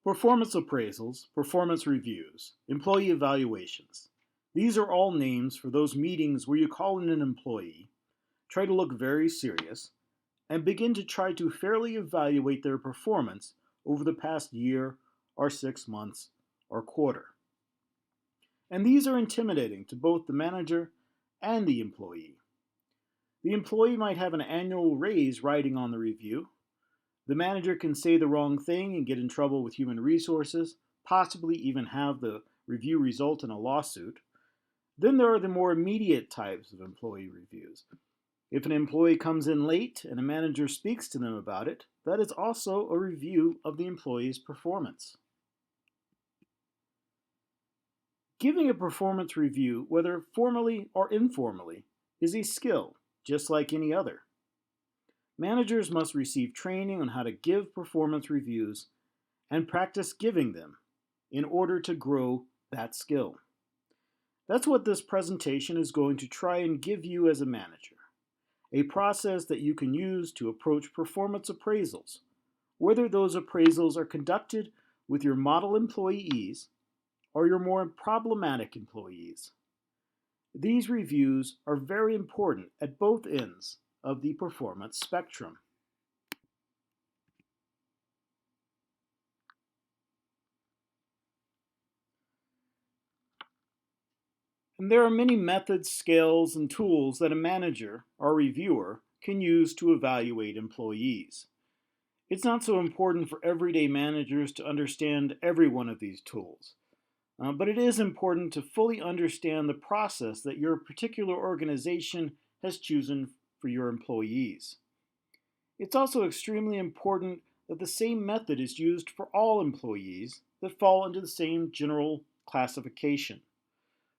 Performance appraisals, performance reviews, employee evaluations. These are all names for those meetings where you call in an employee, try to look very serious, and begin to try to fairly evaluate their performance over the past year or 6 months or quarter. And these are intimidating to both the manager and the employee. The employee might have an annual raise riding on the review. The manager can say the wrong thing and get in trouble with human resources, possibly even have the review result in a lawsuit. Then there are the more immediate types of employee reviews. If an employee comes in late and a manager speaks to them about it, that is also a review of the employee's performance. Giving a performance review, whether formally or informally, is a skill, just like any other. Managers must receive training on how to give performance reviews and practice giving them in order to grow that skill. That's what this presentation is going to try and give you as a manager. A process that you can use to approach performance appraisals, whether those appraisals are conducted with your model employees or your more problematic employees. These reviews are very important at both ends of the performance spectrum. And there are many methods, scales, and tools that a manager or reviewer can use to evaluate employees. It's not so important for everyday managers to understand every one of these tools, but it is important to fully understand the process that your particular organization has chosen for your employees. It's also extremely important that the same method is used for all employees that fall into the same general classification.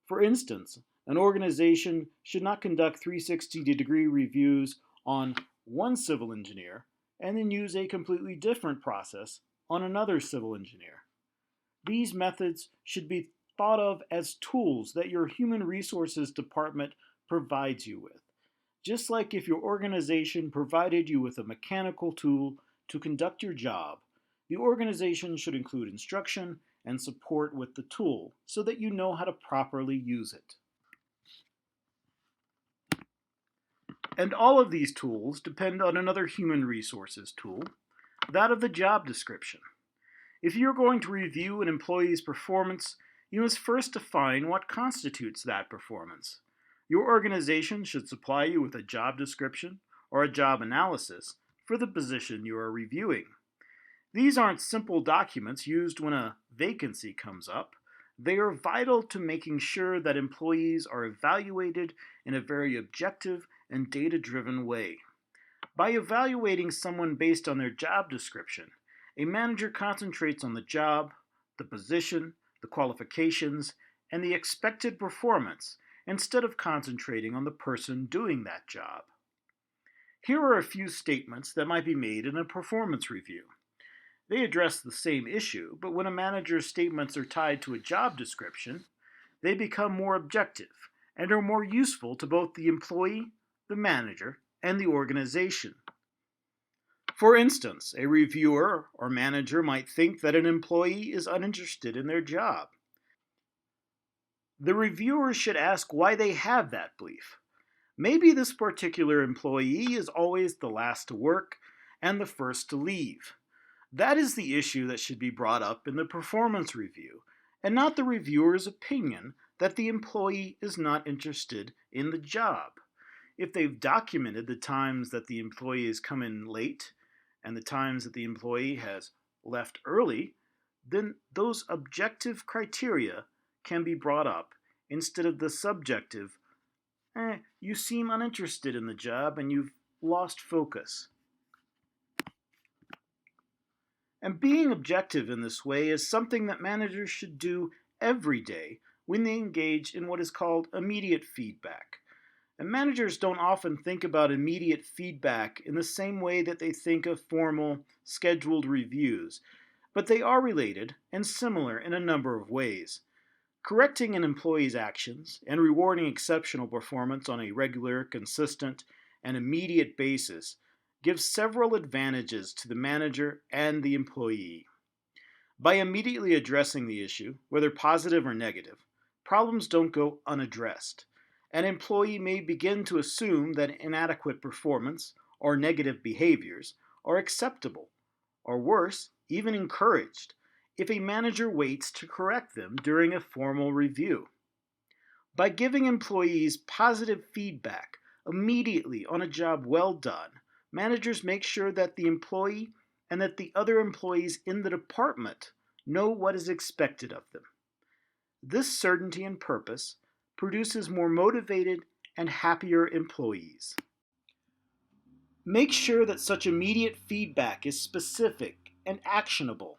For instance, an organization should not conduct 360-degree reviews on one civil engineer and then use a completely different process on another civil engineer. These methods should be thought of as tools that your human resources department provides you with. Just like if your organization provided you with a mechanical tool to conduct your job, the organization should include instruction and support with the tool so that you know how to properly use it. And all of these tools depend on another human resources tool, that of the job description. If you're going to review an employee's performance, you must first define what constitutes that performance. Your organization should supply you with a job description or a job analysis for the position you are reviewing. These aren't simple documents used when a vacancy comes up. They are vital to making sure that employees are evaluated in a very objective and data-driven way. By evaluating someone based on their job description, a manager concentrates on the job, the position, the qualifications, and the expected performance instead of concentrating on the person doing that job. Here are a few statements that might be made in a performance review. They address the same issue, but when a manager's statements are tied to a job description, they become more objective and are more useful to both the employee, the manager, and the organization. For instance, a reviewer or manager might think that an employee is uninterested in their job. The reviewer should ask why they have that belief. Maybe this particular employee is always the last to work and the first to leave. That is the issue that should be brought up in the performance review, and not the reviewer's opinion that the employee is not interested in the job. If they've documented the times that the employee has come in late and the times that the employee has left early, then those objective criteria can be brought up instead of the subjective, you seem uninterested in the job and you've lost focus. And being objective in this way is something that managers should do every day when they engage in what is called immediate feedback. And managers don't often think about immediate feedback in the same way that they think of formal, scheduled reviews, but they are related and similar in a number of ways. Correcting an employee's actions and rewarding exceptional performance on a regular, consistent, and immediate basis gives several advantages to the manager and the employee. By immediately addressing the issue, whether positive or negative, problems don't go unaddressed. An employee may begin to assume that inadequate performance or negative behaviors are acceptable, or worse, even encouraged, if a manager waits to correct them during a formal review. By giving employees positive feedback immediately on a job well done, managers make sure that the employee and that the other employees in the department know what is expected of them. This certainty and purpose produces more motivated and happier employees. Make sure that such immediate feedback is specific and actionable.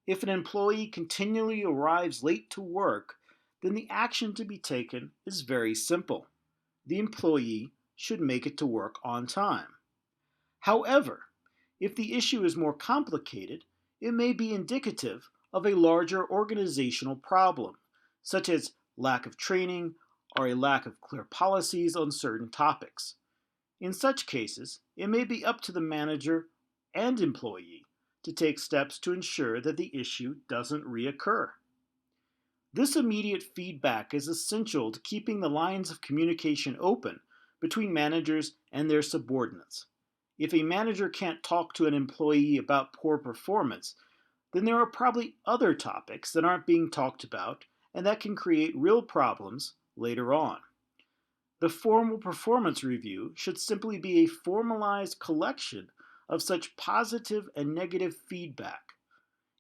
If an employee continually arrives late to work, then the action to be taken is very simple. The employee should make it to work on time. However, if the issue is more complicated, it may be indicative of a larger organizational problem, such as lack of training or a lack of clear policies on certain topics. In such cases, it may be up to the manager and employee to take steps to ensure that the issue doesn't reoccur. This immediate feedback is essential to keeping the lines of communication open between managers and their subordinates. If a manager can't talk to an employee about poor performance, then there are probably other topics that aren't being talked about and that can create real problems later on. The formal performance review should simply be a formalized collection of such positive and negative feedback.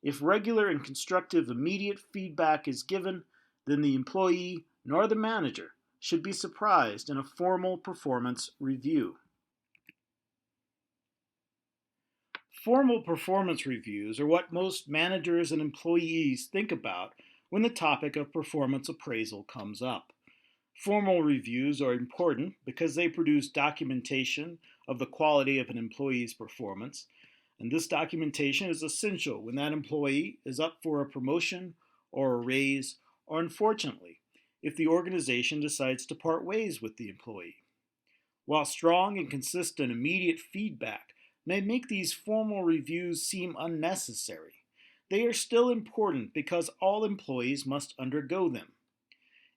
If regular and constructive immediate feedback is given, then the employee nor the manager should be surprised in a formal performance review. Formal performance reviews are what most managers and employees think about when the topic of performance appraisal comes up. Formal reviews are important because they produce documentation of the quality of an employee's performance, and this documentation is essential when that employee is up for a promotion or a raise, or unfortunately, if the organization decides to part ways with the employee. While strong and consistent immediate feedback may make these formal reviews seem unnecessary, they are still important because all employees must undergo them.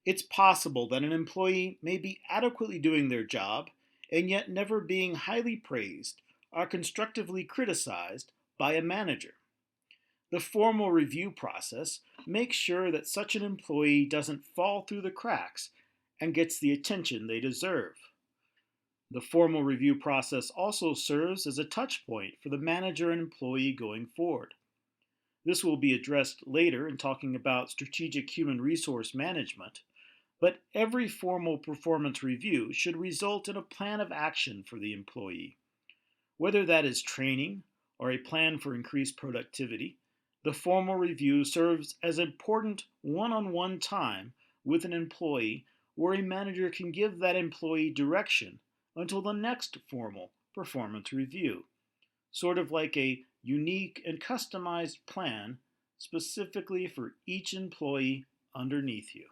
It's possible that an employee may be adequately doing their job and yet never being highly praised or constructively criticized by a manager. The formal review process makes sure that such an employee doesn't fall through the cracks and gets the attention they deserve. The formal review process also serves as a touch point for the manager and employee going forward. This will be addressed later in talking about strategic human resource management, but every formal performance review should result in a plan of action for the employee. Whether that is training or a plan for increased productivity, the formal review serves as important one-on-one time with an employee where a manager can give that employee direction until the next formal performance review, sort of like a unique and customized plan specifically for each employee underneath you.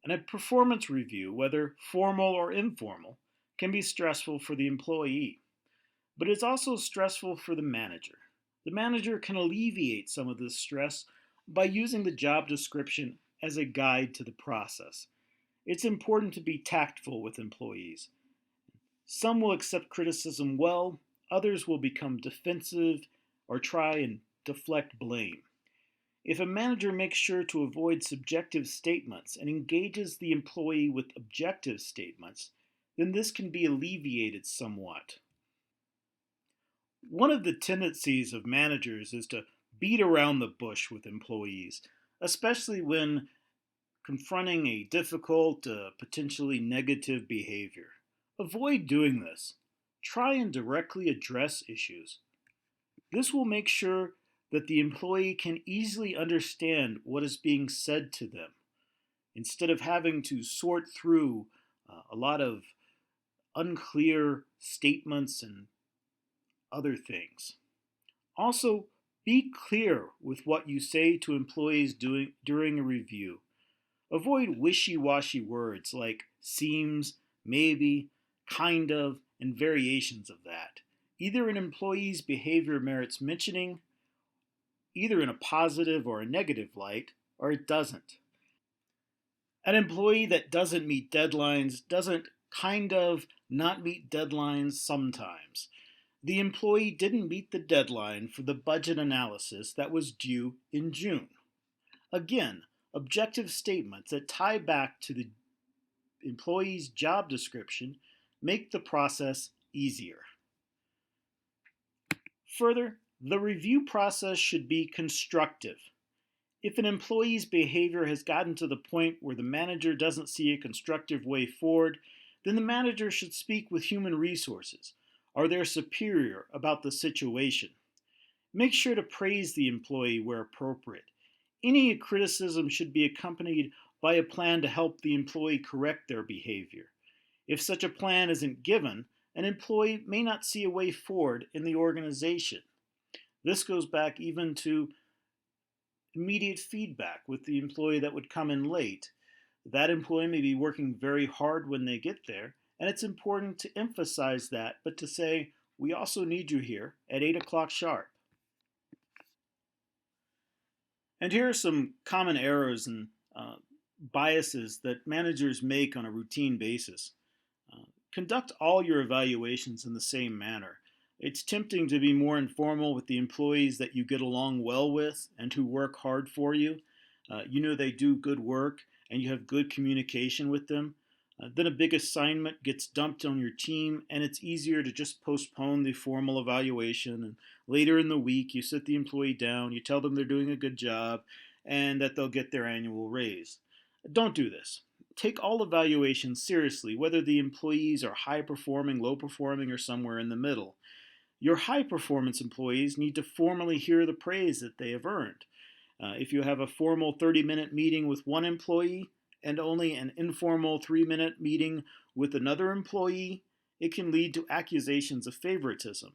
And a performance review, whether formal or informal, can be stressful for the employee, but it's also stressful for the manager. The manager can alleviate some of this stress by using the job description as a guide to the process. It's important to be tactful with employees. Some will accept criticism well, others will become defensive or try and deflect blame. If a manager makes sure to avoid subjective statements and engages the employee with objective statements, then this can be alleviated somewhat. One of the tendencies of managers is to beat around the bush with employees, especially when confronting a difficult, potentially negative behavior. Avoid doing this. Try and directly address issues. This will make sure that the employee can easily understand what is being said to them, instead of having to sort through a lot of unclear statements and other things. Also, be clear with what you say to employees during a review. Avoid wishy-washy words like seems, maybe, kind of, and variations of that. Either an employee's behavior merits mentioning, either in a positive or a negative light, or it doesn't. An employee that doesn't meet deadlines doesn't kind of not meet deadlines sometimes. The employee didn't meet the deadline for the budget analysis that was due in June. Again, objective statements that tie back to the employee's job description make the process easier. Further, the review process should be constructive. If an employee's behavior has gotten to the point where the manager doesn't see a constructive way forward, then the manager should speak with human resources or their superior about the situation. Make sure to praise the employee where appropriate. Any criticism should be accompanied by a plan to help the employee correct their behavior. If such a plan isn't given, an employee may not see a way forward in the organization. This goes back even to immediate feedback with the employee that would come in late. That employee may be working very hard when they get there, and it's important to emphasize that, but to say, we also need you here at 8 o'clock sharp. And here are some common errors and biases that managers make on a routine basis. Conduct all your evaluations in the same manner. It's tempting to be more informal with the employees that you get along well with and who work hard for you. You know they do good work and you have good communication with them. Then a big assignment gets dumped on your team and it's easier to just postpone the formal evaluation. And later in the week, you sit the employee down, you tell them they're doing a good job and that they'll get their annual raise. Don't do this. Take all evaluations seriously, whether the employees are high performing, low performing, or somewhere in the middle. Your high performance employees need to formally hear the praise that they have earned. If you have a formal 30-minute meeting with one employee and only an informal 3-minute meeting with another employee, it can lead to accusations of favoritism.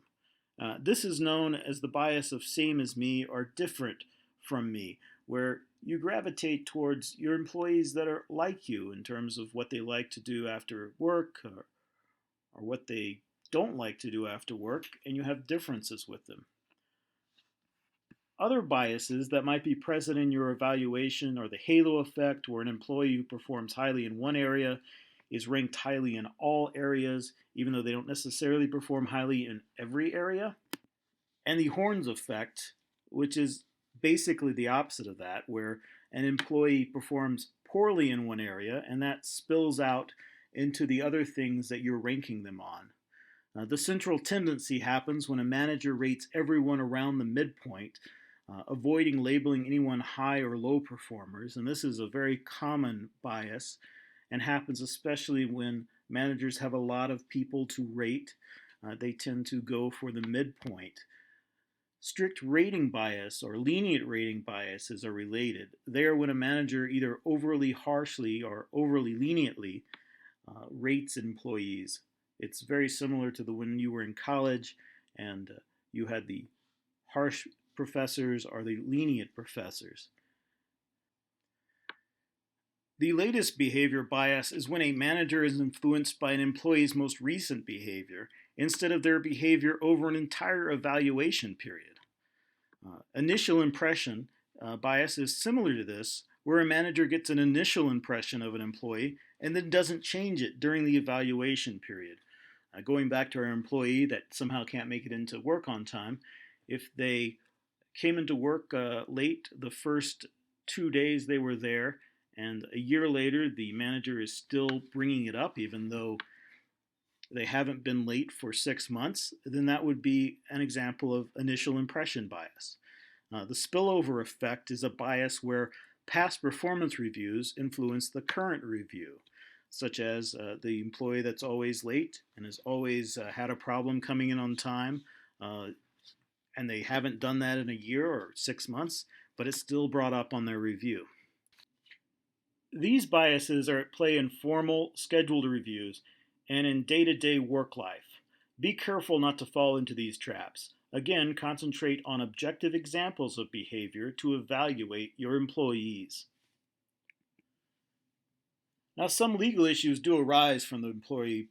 This is known as the bias of same as me or different from me, where you gravitate towards your employees that are like you in terms of what they like to do after work or what they don't like to do after work, and you have differences with them. Other biases that might be present in your evaluation are the halo effect, where an employee who performs highly in one area is ranked highly in all areas, even though they don't necessarily perform highly in every area. And the horns effect, which is basically the opposite of that, where an employee performs poorly in one area and that spills out into the other things that you're ranking them on. The central tendency happens when a manager rates everyone around the midpoint, avoiding labeling anyone high or low performers. And this is a very common bias and happens especially when managers have a lot of people to rate. They tend to go for the midpoint. Strict rating bias or lenient rating biases are related. They are when a manager either overly harshly or overly leniently rates employees. It's very similar to when you were in college and you had the harsh professors or the lenient professors. The latest behavior bias is when a manager is influenced by an employee's most recent behavior instead of their behavior over an entire evaluation period. Initial impression bias is similar to this, where a manager gets an initial impression of an employee and then doesn't change it during the evaluation period. Going back to our employee that somehow can't make it into work on time, if they came into work late the first 2 days they were there, and a year later the manager is still bringing it up even though they haven't been late for 6 months, then that would be an example of initial impression bias. The spillover effect is a bias where past performance reviews influence the current review, such as the employee that's always late and has always had a problem coming in on time, and they haven't done that in a year or 6 months, but it's still brought up on their review. These biases are at play in formal, scheduled reviews and in day-to-day work life. Be careful not to fall into these traps. Again, concentrate on objective examples of behavior to evaluate your employees. Now, some legal issues do arise from the employee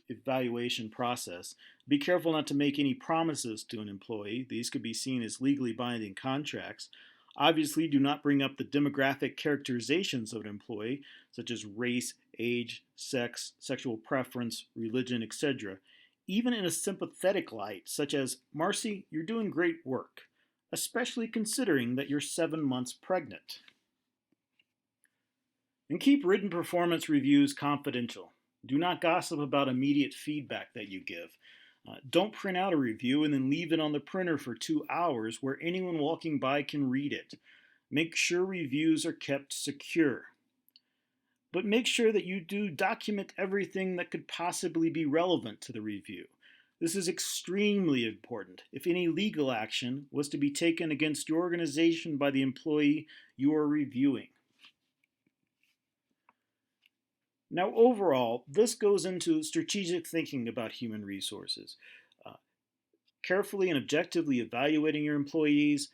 evaluation process. Be careful not to make any promises to an employee. These could be seen as legally binding contracts. Obviously, do not bring up the demographic characterizations of an employee, such as race, age, sex, sexual preference, religion, etc., even in a sympathetic light, such as, Marcy, you're doing great work, especially considering that you're 7 months pregnant. And keep written performance reviews confidential. Do not gossip about immediate feedback that you give. Don't print out a review and then leave it on the printer for 2 hours where anyone walking by can read it. Make sure reviews are kept secure. But make sure that you do document everything that could possibly be relevant to the review. This is extremely important if any legal action was to be taken against your organization by the employee you are reviewing. Now, overall, this goes into strategic thinking about human resources. Carefully and objectively evaluating your employees,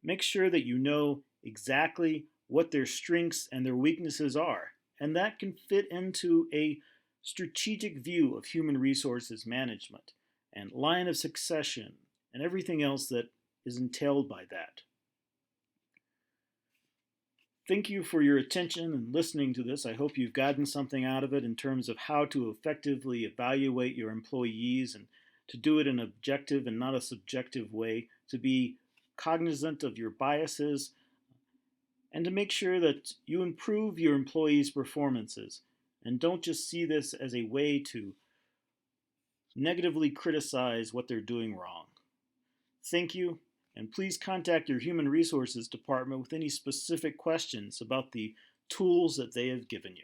make sure that you know exactly what their strengths and their weaknesses are, and that can fit into a strategic view of human resources management and line of succession and everything else that is entailed by that. Thank you for your attention and listening to this. I hope you've gotten something out of it in terms of how to effectively evaluate your employees and to do it in an objective and not a subjective way, to be cognizant of your biases, and to make sure that you improve your employees' performances and don't just see this as a way to negatively criticize what they're doing wrong. Thank you. And please contact your Human Resources Department with any specific questions about the tools that they have given you.